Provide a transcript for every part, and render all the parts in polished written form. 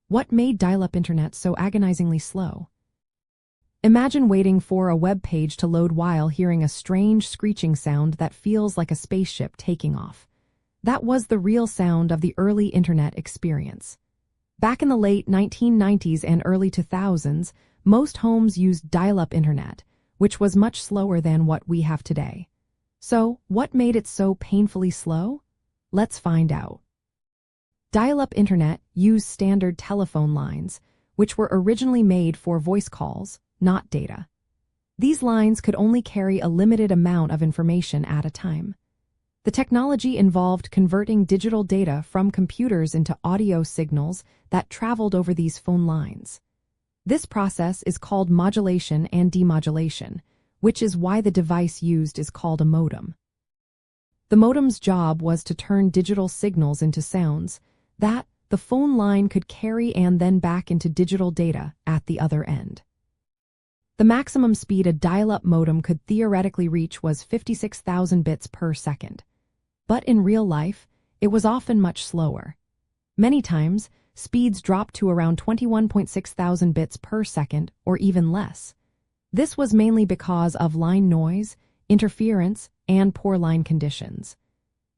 What made dial-up internet so agonizingly slow? Imagine waiting for a web page to load while hearing a strange screeching sound that feels like a spaceship taking off. That was the real sound of the early internet experience. Back in the late 1990s and early 2000s, most homes used dial-up internet, which was much slower than what we have today. So, what made it so painfully slow? Let's find out. Dial-up internet used standard telephone lines, which were originally made for voice calls, not data. These lines could only carry a limited amount of information at a time. The technology involved converting digital data from computers into audio signals that traveled over these phone lines. This process is called modulation and demodulation, which is why the device used is called a modem. The modem's job was to turn digital signals into sounds that the phone line could carry and then back into digital data at the other end. The maximum speed a dial-up modem could theoretically reach was 56,000 bits per second. But in real life, it was often much slower. Many times, speeds dropped to around 21.6 thousand bits per second or even less. This was mainly because of line noise, interference, and poor line conditions.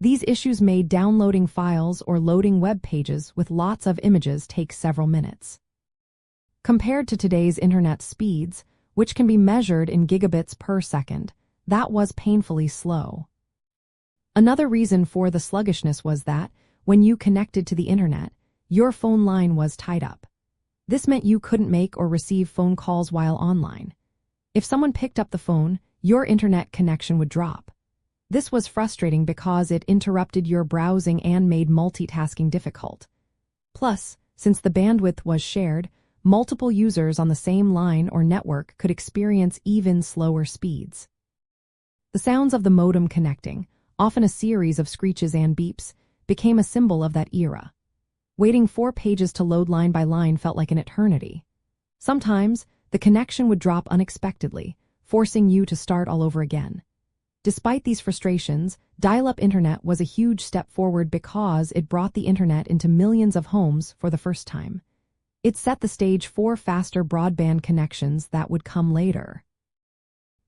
These issues made downloading files or loading web pages with lots of images take several minutes. Compared to today's internet speeds, which can be measured in gigabits per second, that was painfully slow. Another reason for the sluggishness was that, when you connected to the internet, your phone line was tied up. This meant you couldn't make or receive phone calls while online. If someone picked up the phone, your internet connection would drop. This was frustrating because it interrupted your browsing and made multitasking difficult. Plus, since the bandwidth was shared, multiple users on the same line or network could experience even slower speeds. The sounds of the modem connecting, often a series of screeches and beeps, became a symbol of that era. Waiting for pages to load line by line felt like an eternity. Sometimes, the connection would drop unexpectedly, forcing you to start all over again. Despite these frustrations, dial-up internet was a huge step forward because it brought the internet into millions of homes for the first time. It set the stage for faster broadband connections that would come later.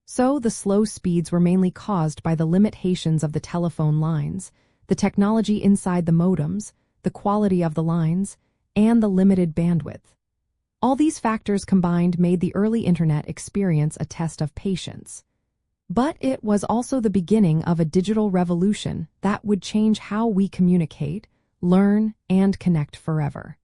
So, the slow speeds were mainly caused by the limitations of the telephone lines, the technology inside the modems, the quality of the lines, and the limited bandwidth. All these factors combined made the early internet experience a test of patience. But it was also the beginning of a digital revolution that would change how we communicate, learn, and connect forever.